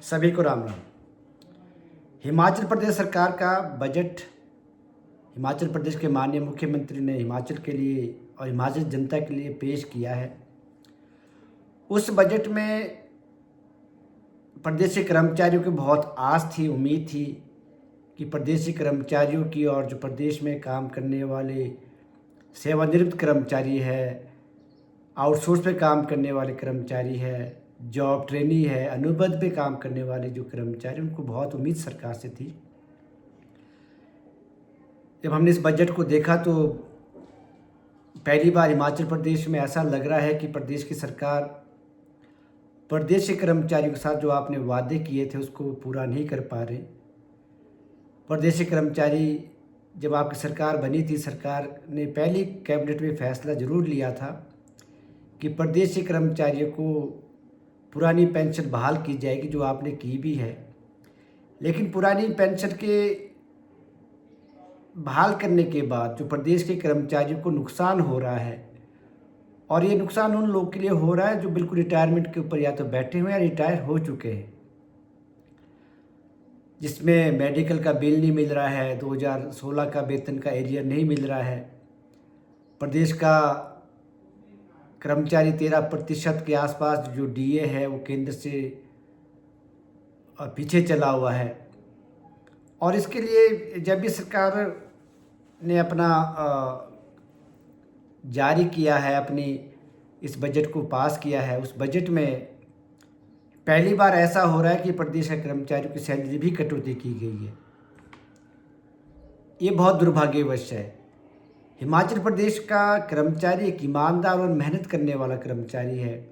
सभी को राम राम। हिमाचल प्रदेश सरकार का बजट हिमाचल प्रदेश के माननीय मुख्यमंत्री ने हिमाचल के लिए और हिमाचल जनता के लिए पेश किया है। उस बजट में प्रदेश के कर्मचारियों की बहुत आस थी, उम्मीद थी कि प्रदेशी कर्मचारियों की और जो प्रदेश में काम करने वाले सेवानिवृत्त कर्मचारी है, आउटसोर्स पे काम करने वाले कर्मचारी है, जॉब ट्रेनी है, अनुबंध पे काम करने वाले जो कर्मचारी, उनको बहुत उम्मीद सरकार से थी। जब हमने इस बजट को देखा तो पहली बार हिमाचल प्रदेश में ऐसा लग रहा है कि प्रदेश की सरकार प्रदेश के कर्मचारियों के साथ जो आपने वादे किए थे उसको पूरा नहीं कर पा रहे। प्रदेश के कर्मचारी, जब आपकी सरकार बनी थी, सरकार ने पहली कैबिनेट में फैसला ज़रूर लिया था कि प्रदेश के कर्मचारियों को पुरानी पेंशन बहाल की जाएगी, जो आपने की भी है। लेकिन पुरानी पेंशन के बहाल करने के बाद जो प्रदेश के कर्मचारियों को नुकसान हो रहा है, और ये नुकसान उन लोगों के लिए हो रहा है जो बिल्कुल रिटायरमेंट के ऊपर या तो बैठे हुए हैं या रिटायर हो चुके हैं, जिसमें मेडिकल का बिल नहीं मिल रहा है, 2016 का वेतन का एरियर नहीं मिल रहा है। प्रदेश का कर्मचारी 13% के आसपास जो डीए है वो केंद्र से पीछे चला हुआ है। और इसके लिए जब भी सरकार ने अपना जारी किया है, अपनी इस बजट को पास किया है, उस बजट में पहली बार ऐसा हो रहा है कि प्रदेश के कर्मचारियों की सैलरी भी कटौती की गई है। ये बहुत दुर्भाग्यवश है। हिमाचल प्रदेश का कर्मचारी एक ईमानदार और मेहनत करने वाला कर्मचारी है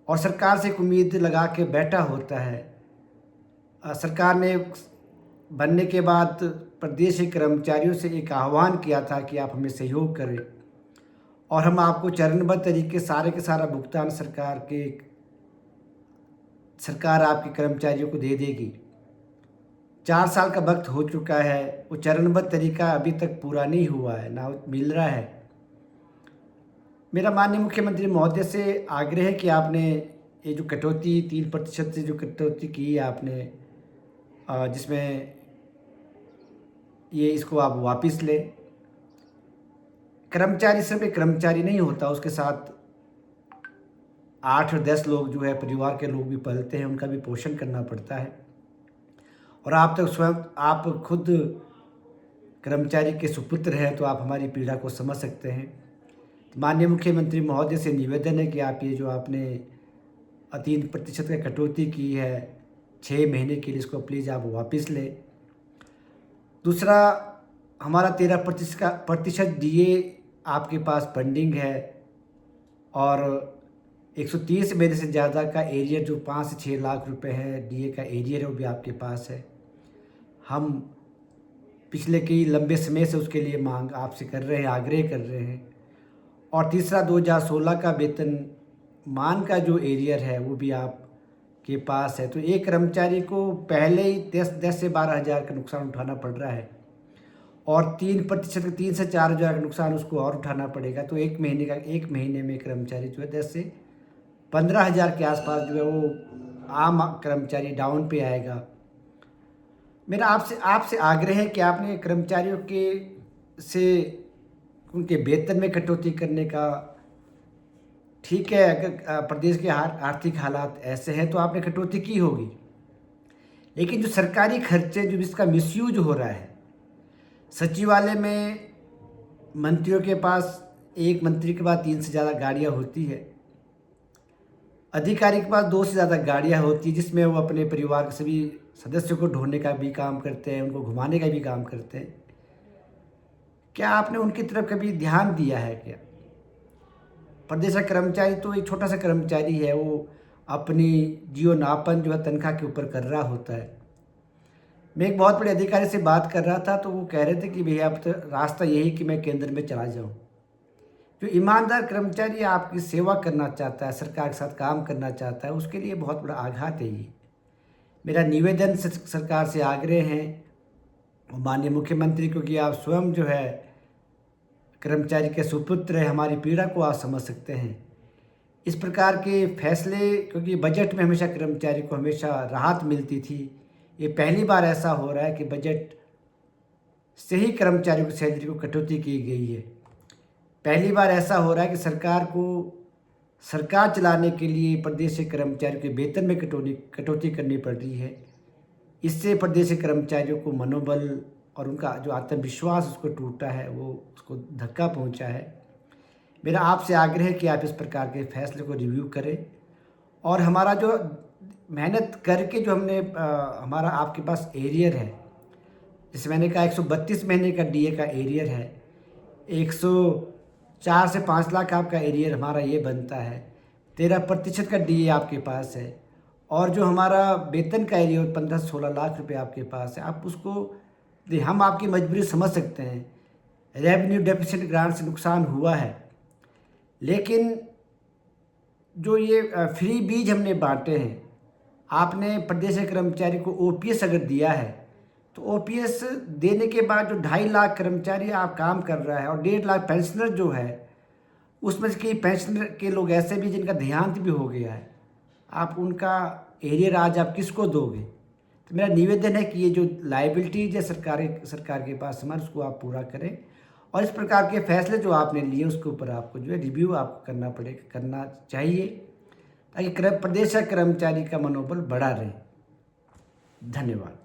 और सरकार से एक उम्मीद लगा के बैठा होता है। सरकार ने बनने के बाद प्रदेश के कर्मचारियों से एक आह्वान किया था कि आप हमें सहयोग करें और हम आपको चरणबद्ध तरीके सारे के सारा भुगतान सरकार आपके कर्मचारियों को दे देगी। 4 साल का वक्त हो चुका है, वो चरणबद्ध तरीका अभी तक पूरा नहीं हुआ है, ना मिल रहा है। मेरा माननीय मुख्यमंत्री महोदय से आग्रह है कि आपने ये जो कटौती 3% से जो कटौती की है आपने, जिसमें ये इसको आप वापस लें। कर्मचारी सिर्फ एक कर्मचारी नहीं होता, उसके साथ 8 और 10 लोग जो है परिवार के लोग भी पलते हैं, उनका भी पोषण करना पड़ता है। और आप तो स्वयं आप खुद कर्मचारी के सुपुत्र हैं, तो आप हमारी पीड़ा को समझ सकते हैं। माननीय मुख्यमंत्री महोदय से निवेदन है कि आप ये जो आपने 3% का कटौती की है 6 महीने के लिए, इसको प्लीज़ आप वापस लें। दूसरा, हमारा 13% डीए आपके पास पेंडिंग है और 130 महीने से ज़्यादा का एरियर जो 5 से 6 लाख रुपए है डीए का एरियर है, वो भी आपके पास है। हम पिछले कई लंबे समय से उसके लिए मांग आपसे कर रहे हैं, आग्रह कर रहे हैं। और तीसरा, 2016 का वेतन मान का जो एरियर है वो भी आपके पास है। तो एक कर्मचारी को पहले ही 10 से 12 हज़ार का नुकसान उठाना पड़ रहा है और 3% 3 से 4 हज़ार का नुकसान उसको और उठाना पड़ेगा। तो एक महीने में कर्मचारी जो है 10 से 15 हज़ार के आसपास जो है वो आम कर्मचारी डाउन पे आएगा। मेरा आपसे आग्रह है कि आपने कर्मचारियों से उनके वेतन में कटौती करने का, ठीक है, अगर प्रदेश के आर्थिक हालात ऐसे हैं तो आपने कटौती की होगी, लेकिन जो सरकारी खर्चे जो इसका मिसयूज हो रहा है, सचिवालय में मंत्रियों के पास एक मंत्री के पास 3 से ज़्यादा गाड़ियाँ होती है, अधिकारी के पास 2 से ज़्यादा गाड़ियाँ होती है, जिसमें वो अपने परिवार के सभी सदस्यों को ढोने का भी काम करते हैं, उनको घुमाने का भी काम करते हैं। क्या आपने उनकी तरफ कभी ध्यान दिया है क्या? प्रदेश का कर्मचारी तो एक छोटा सा कर्मचारी है, वो अपनी जीवनयापन जो है तनख्वाह के ऊपर कर रहा होता है। मैं एक बहुत बड़े अधिकारी से बात कर रहा था तो वो कह रहे थे कि भैया अब तो रास्ता यही कि मैं केंद्र में चला जाऊं। जो ईमानदार कर्मचारी आपकी सेवा करना चाहता है, सरकार के साथ काम करना चाहता है, उसके लिए बहुत बड़ा आघात है ये। मेरा निवेदन सरकार से आग्रह है, माननीय मुख्यमंत्री को, कि आप स्वयं जो है कर्मचारी के सुपुत्र है, हमारी पीड़ा को आप समझ सकते हैं इस प्रकार के फैसले, क्योंकि बजट में हमेशा कर्मचारी को हमेशा राहत मिलती थी, ये पहली बार ऐसा हो रहा है कि बजट से ही कर्मचारियों की सैलरी को कटौती की गई है। पहली बार ऐसा हो रहा है कि सरकार चलाने के लिए प्रदेश के कर्मचारियों के वेतन में कटौती करनी पड़ रही है। इससे प्रदेश के कर्मचारियों को मनोबल और उनका जो आत्मविश्वास उसको टूटा है, वो उसको धक्का पहुंचा है। मेरा आपसे आग्रह है कि आप इस प्रकार के फैसले को रिव्यू करें और हमारा जो मेहनत करके जो हमने हमारा आपके पास एरियर है, जैसे मैंने कहा 132 महीने का डीए का एरियर है, 104 से 5 लाख आपका एरियर हमारा ये बनता है, 13% का डीए आपके पास है और जो हमारा वेतन का एरियर 15 से 16 लाख रुपए आपके पास है। आप उसको हम आपकी मजबूरी समझ सकते हैं, रेवेन्यू डेफिसिट ग्रांट से नुकसान हुआ है, लेकिन जो ये फ्री बीज हमने बांटे हैं, आपने प्रदेश के कर्मचारी को ओपीएस अगर दिया है तो ओपीएस देने के बाद जो 2.5 लाख कर्मचारी आप काम कर रहा है और 1.5 लाख पेंशनर जो है, उसमें से कई पेंशनर के लोग ऐसे भी जिनका देहांत भी हो गया है, आप उनका एरियर आज आप किसको दोगे? तो मेरा निवेदन है कि ये जो लायबिलिटीज है सरकार के पास हमारे, उसको आप पूरा करें और इस प्रकार के फैसले जो आपने लिए उसके ऊपर आपको जो है रिव्यू आपको करना चाहिए, ताकि प्रदेश का कर्मचारी का मनोबल बढ़ा रहे। धन्यवाद।